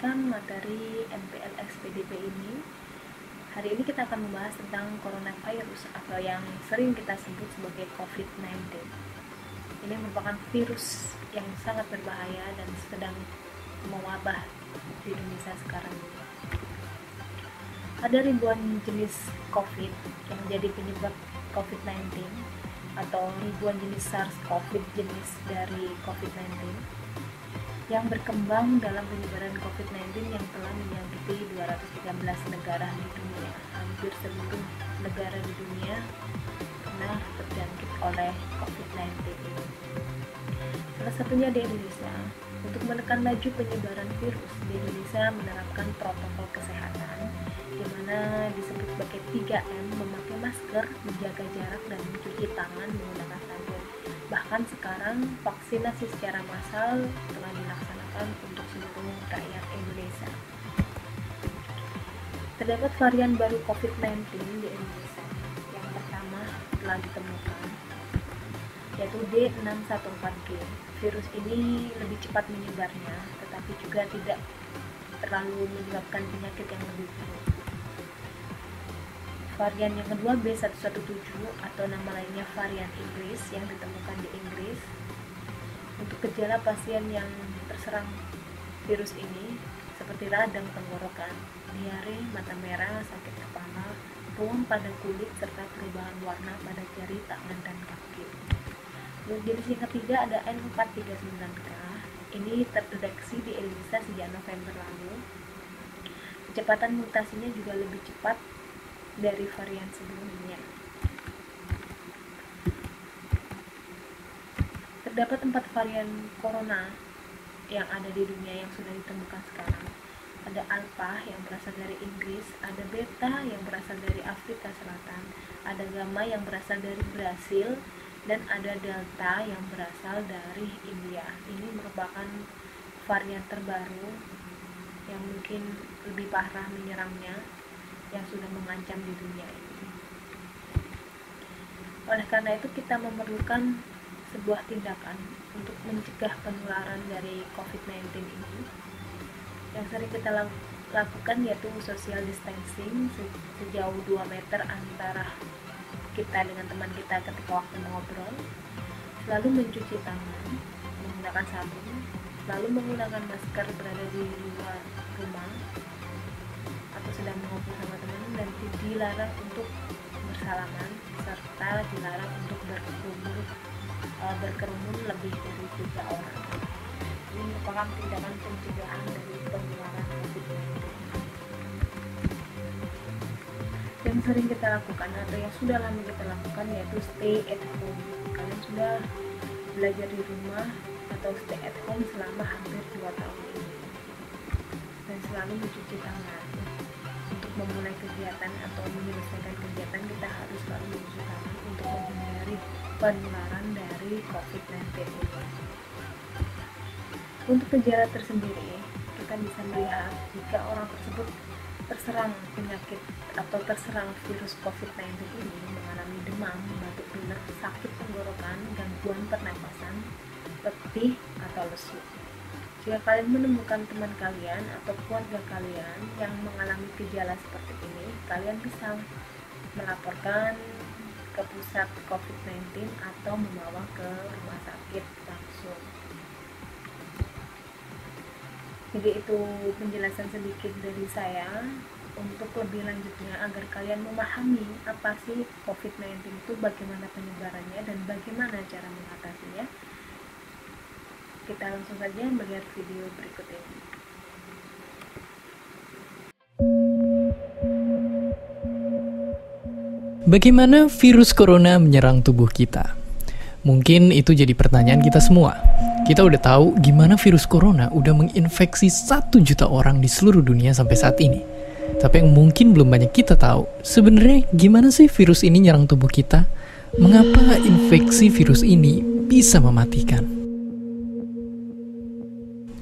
melanjutkan materi MPLS-PDP ini. Hari ini kita akan membahas tentang coronavirus atau yang sering kita sebut sebagai COVID-19. Ini merupakan virus yang sangat berbahaya dan sedang mewabah di Indonesia sekarang ini. Ada ribuan jenis COVID yang menjadi penyebab COVID-19 atau ribuan jenis SARS-CoV jenis dari COVID-19 yang berkembang dalam penyebaran COVID-19 yang telah menyakiti 213 negara di dunia. Hampir seluruh negara di dunia pernah terjangkit oleh COVID-19 ini. Salah satunya di Indonesia. Untuk menekan laju penyebaran virus, di Indonesia menerapkan protokol kesehatan di mana disebut sebagai 3M, memakai masker, menjaga jarak, dan mencuci tangan menggunakan sabun. Bahkan sekarang vaksinasi secara massal telah dilaksanakan untuk seluruh rakyat Indonesia. Terdapat varian baru COVID-19 di Indonesia. Yang pertama telah ditemukan, yaitu D614G. Virus ini lebih cepat menyebarnya, tetapi juga tidak terlalu menyebabkan penyakit yang lebih buruk. Varian yang kedua B117 atau nama lainnya varian Inggris yang ditemukan di Inggris. Untuk gejala pasien yang terserang virus ini seperti radang tenggorokan, diare, mata merah, sakit kepala, ruam pada kulit, serta perubahan warna pada jari tangan dan kaki. Jenis yang ketiga ada N439K. Ini terdeteksi di Indonesia sejak November lalu. Kecepatan mutasinya juga lebih cepat dari varian sebelumnya. Terdapat 4 varian corona yang ada di dunia yang sudah ditemukan sekarang. Ada Alpha yang berasal dari Inggris, ada Beta yang berasal dari Afrika Selatan, ada Gamma yang berasal dari Brasil, dan ada Delta yang berasal dari India. Ini merupakan varian terbaru yang mungkin lebih parah menyerangnya, yang sudah mengancam di dunia ini. Oleh karena itu kita memerlukan sebuah tindakan untuk mencegah penularan dari COVID-19 ini. Yang sering kita lakukan yaitu social distancing sejauh 2 meter antara kita dengan teman kita ketika waktu mengobrol, selalu mencuci tangan menggunakan sabun, selalu menggunakan masker berada di luar rumah atau sedang mengobrol sama teman, dan dilarang untuk bersalaman serta dilarang untuk berkerumun lebih dari 3 orang. Ini merupakan tindakan pencegahan dari penularan COVID-19. Yang sering kita lakukan atau yang sudah lama kita lakukan yaitu stay at home. Kalian sudah belajar di rumah atau stay at home selama hampir 2 tahun ini, dan selalu mencuci tangan. Untuk memulai kegiatan atau menyelesaikan kegiatan kita harus selalu mencuci tangan untuk menghindari penularan dari COVID-19 ini. Untuk gejala tersendiri, kita bisa melihat jika orang tersebut terserang penyakit atau terserang virus COVID-19 ini mengalami demam, batuk pilek, sakit tenggorokan, gangguan pernapasan, letih, atau lesu. Jika kalian menemukan teman kalian atau keluarga kalian yang mengalami gejala seperti ini, kalian bisa melaporkan ke pusat COVID-19 atau membawa ke rumah sakit langsung. Jadi itu penjelasan sedikit dari saya. Untuk lebih lanjutnya, agar kalian memahami apa sih COVID-19 itu, bagaimana penyebarannya, dan bagaimana cara mengatasinya, kita langsung saja melihat video berikut ini. Bagaimana virus corona menyerang tubuh kita? Mungkin itu jadi pertanyaan kita semua. Kita udah tahu gimana virus corona udah menginfeksi 1 juta orang di seluruh dunia sampai saat ini. Tapi yang mungkin belum banyak kita tahu, sebenarnya gimana sih virus ini nyerang tubuh kita? Mengapa infeksi virus ini bisa mematikan?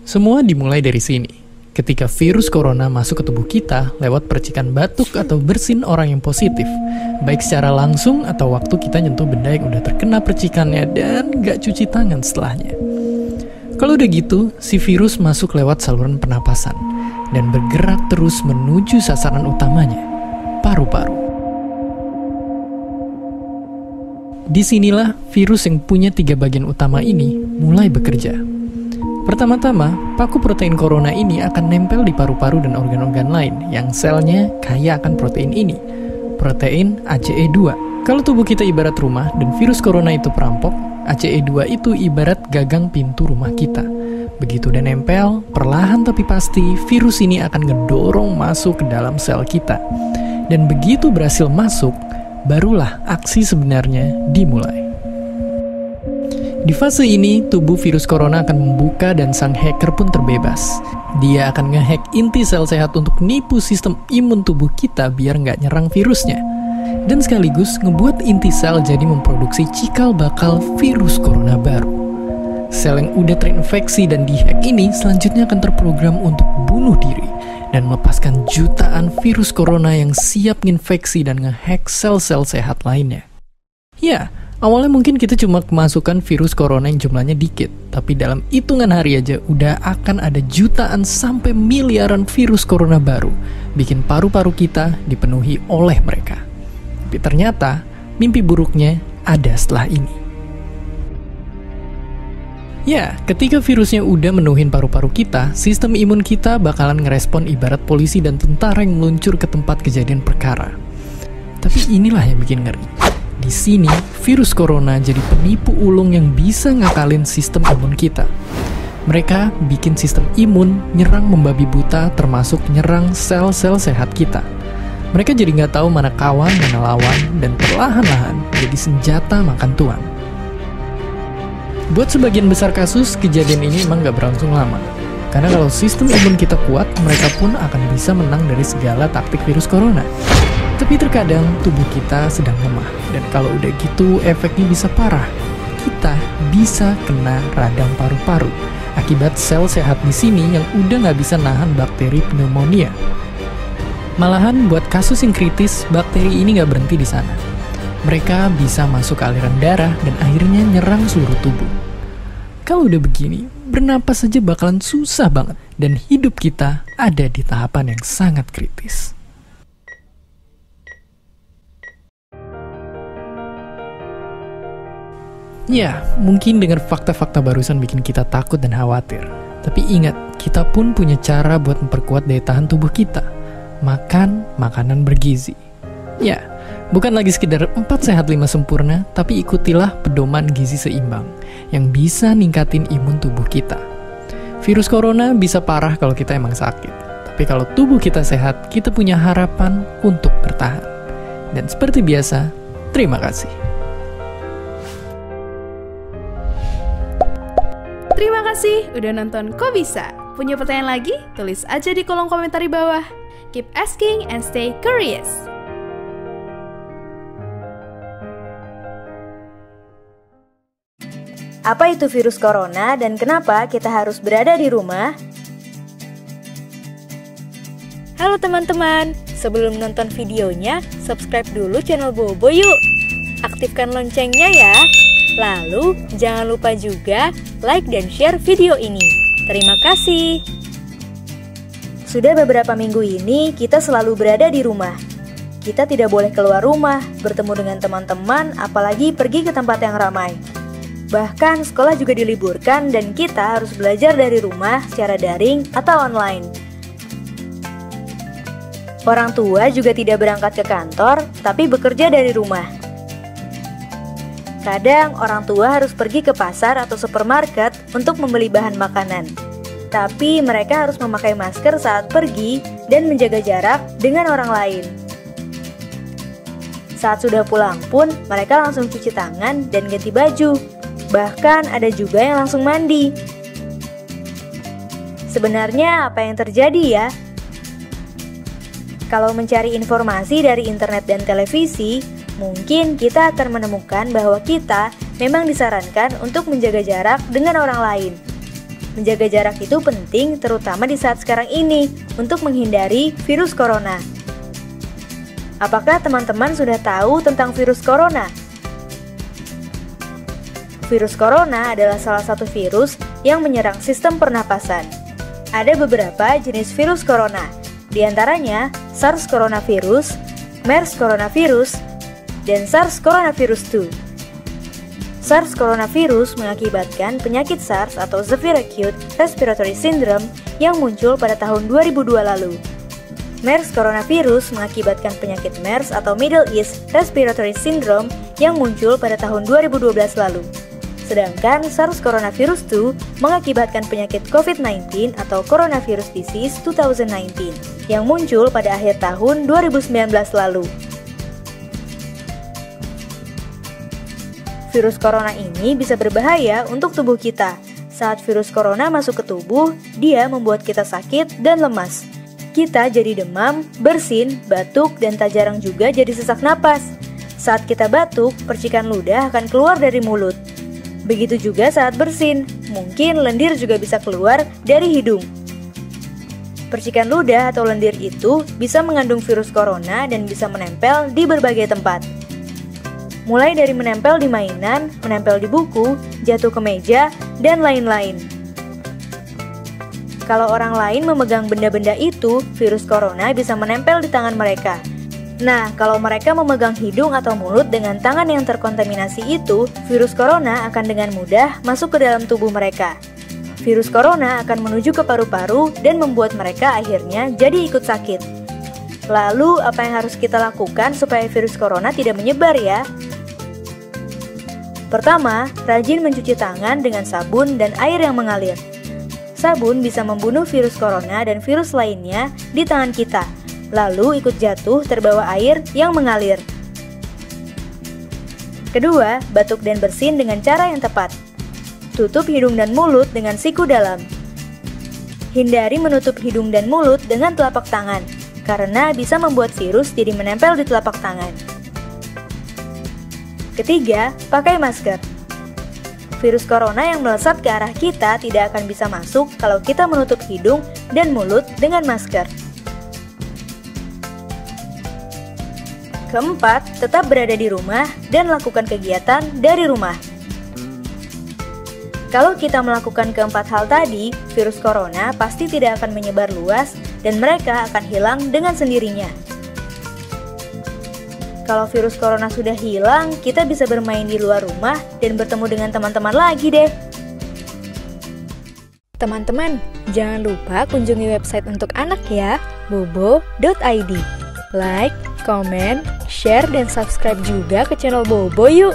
Semua dimulai dari sini. Ketika virus corona masuk ke tubuh kita lewat percikan batuk atau bersin orang yang positif, baik secara langsung atau waktu kita nyentuh benda yang udah terkena percikannya dan gak cuci tangan setelahnya. Kalau udah gitu, si virus masuk lewat saluran pernapasan dan bergerak terus menuju sasaran utamanya, paru-paru. Disinilah virus yang punya 3 bagian utama ini mulai bekerja. Pertama-tama, paku protein corona ini akan nempel di paru-paru dan organ-organ lain yang selnya kaya akan protein ini, protein ACE2. Kalau tubuh kita ibarat rumah dan virus corona itu perampok, ACE2 itu ibarat gagang pintu rumah kita. Begitu udah nempel, perlahan tapi pasti virus ini akan ngedorong masuk ke dalam sel kita. Dan begitu berhasil masuk, barulah aksi sebenarnya dimulai. Di fase ini, tubuh virus corona akan membuka dan sang hacker pun terbebas. Dia akan ngehack inti sel sehat untuk nipu sistem imun tubuh kita biar nggak nyerang virusnya. Dan sekaligus ngebuat inti sel jadi memproduksi cikal bakal virus corona baru. Sel yang udah terinfeksi dan dihack ini selanjutnya akan terprogram untuk bunuh diri dan melepaskan jutaan virus corona yang siap nginfeksi dan ngehack sel-sel sehat lainnya. Ya, awalnya mungkin kita cuma kemasukan virus corona yang jumlahnya dikit, tapi dalam hitungan hari aja udah akan ada jutaan sampai miliaran virus corona baru, bikin paru-paru kita dipenuhi oleh mereka. Tapi ternyata, mimpi buruknya ada setelah ini. Ya, ketika virusnya udah menuhin paru-paru kita, sistem imun kita bakalan ngerespon ibarat polisi dan tentara yang meluncur ke tempat kejadian perkara. Tapi inilah yang bikin ngeri. Di sini, virus corona jadi penipu ulung yang bisa ngakalin sistem imun kita. Mereka bikin sistem imun nyerang membabi buta, termasuk nyerang sel-sel sehat kita. Mereka jadi nggak tahu mana kawan, mana lawan, dan perlahan-lahan jadi senjata makan tuan. Buat sebagian besar kasus, kejadian ini emang gak berlangsung lama. Karena kalau sistem imun kita kuat, mereka pun akan bisa menang dari segala taktik virus corona. Tapi terkadang tubuh kita sedang lemah, dan kalau udah gitu efeknya bisa parah. Kita bisa kena radang paru-paru akibat sel sehat di sini yang udah gak bisa nahan bakteri pneumonia. Malahan buat kasus yang kritis, bakteri ini gak berhenti di sana. Mereka bisa masuk ke aliran darah dan akhirnya nyerang seluruh tubuh. Kalau udah begini, bernapas saja bakalan susah banget dan hidup kita ada di tahapan yang sangat kritis. Ya, mungkin dengan fakta-fakta barusan bikin kita takut dan khawatir. Tapi ingat, kita pun punya cara buat memperkuat daya tahan tubuh kita. Makan makanan bergizi. Ya, bukan lagi sekedar 4 sehat 5 sempurna, tapi ikutilah pedoman gizi seimbang yang bisa ningkatin imun tubuh kita. Virus corona bisa parah kalau kita emang sakit, tapi kalau tubuh kita sehat, kita punya harapan untuk bertahan. Dan seperti biasa, terima kasih. Terima kasih udah nonton Kok Bisa. Punya pertanyaan lagi? Tulis aja di kolom komentar di bawah. Keep asking and stay curious. Apa itu virus corona dan kenapa kita harus berada di rumah? Halo teman-teman, sebelum nonton videonya, subscribe dulu channel Bobo yuk. Aktifkan loncengnya ya. Lalu, jangan lupa juga like dan share video ini. Terima kasih. Sudah beberapa minggu ini kita selalu berada di rumah. Kita tidak boleh keluar rumah, bertemu dengan teman-teman, apalagi pergi ke tempat yang ramai. Bahkan sekolah juga diliburkan dan kita harus belajar dari rumah secara daring atau online. Orang tua juga tidak berangkat ke kantor, tapi bekerja dari rumah. Kadang orang tua harus pergi ke pasar atau supermarket untuk membeli bahan makanan. Tapi mereka harus memakai masker saat pergi dan menjaga jarak dengan orang lain. Saat sudah pulang pun, mereka langsung cuci tangan dan ganti baju. Bahkan ada juga yang langsung mandi. Sebenarnya apa yang terjadi ya? Kalau mencari informasi dari internet dan televisi, mungkin kita akan menemukan bahwa kita memang disarankan untuk menjaga jarak dengan orang lain. Menjaga jarak itu penting terutama di saat sekarang ini untuk menghindari virus corona. Apakah teman-teman sudah tahu tentang virus corona? Virus corona adalah salah satu virus yang menyerang sistem pernapasan. Ada beberapa jenis virus corona, di antaranya SARS coronavirus, MERS coronavirus, dan SARS coronavirus 2. SARS coronavirus mengakibatkan penyakit SARS atau Severe Acute Respiratory Syndrome yang muncul pada tahun 2002 lalu. MERS coronavirus mengakibatkan penyakit MERS atau Middle East Respiratory Syndrome yang muncul pada tahun 2012 lalu. Sedangkan SARS coronavirus 2 mengakibatkan penyakit COVID-19 atau Coronavirus Disease 2019 yang muncul pada akhir tahun 2019 lalu. Virus corona ini bisa berbahaya untuk tubuh kita. Saat virus corona masuk ke tubuh, dia membuat kita sakit dan lemas. Kita jadi demam, bersin, batuk, dan tak jarang juga jadi sesak napas. Saat kita batuk, percikan ludah akan keluar dari mulut. Begitu juga saat bersin, mungkin lendir juga bisa keluar dari hidung. Percikan ludah atau lendir itu bisa mengandung virus corona dan bisa menempel di berbagai tempat. Mulai dari menempel di mainan, menempel di buku, jatuh ke meja, dan lain-lain. Kalau orang lain memegang benda-benda itu, virus corona bisa menempel di tangan mereka. Nah, kalau mereka memegang hidung atau mulut dengan tangan yang terkontaminasi itu, virus corona akan dengan mudah masuk ke dalam tubuh mereka. Virus corona akan menuju ke paru-paru dan membuat mereka akhirnya jadi ikut sakit. Lalu, apa yang harus kita lakukan supaya virus corona tidak menyebar ya? Pertama, rajin mencuci tangan dengan sabun dan air yang mengalir. Sabun bisa membunuh virus corona dan virus lainnya di tangan kita, lalu ikut jatuh terbawa air yang mengalir. Kedua, batuk dan bersin dengan cara yang tepat. Tutup hidung dan mulut dengan siku dalam. Hindari menutup hidung dan mulut dengan telapak tangan, karena bisa membuat virus jadi menempel di telapak tangan. Ketiga, pakai masker. Virus corona yang melesat ke arah kita tidak akan bisa masuk kalau kita menutup hidung dan mulut dengan masker. Keempat, tetap berada di rumah dan lakukan kegiatan dari rumah. Kalau kita melakukan keempat hal tadi, virus corona pasti tidak akan menyebar luas dan mereka akan hilang dengan sendirinya. Kalau virus corona sudah hilang, kita bisa bermain di luar rumah dan bertemu dengan teman-teman lagi deh. Teman-teman, jangan lupa kunjungi website untuk anak ya, bobo.id. Like, comment, share, dan subscribe juga ke channel Bobo yuk!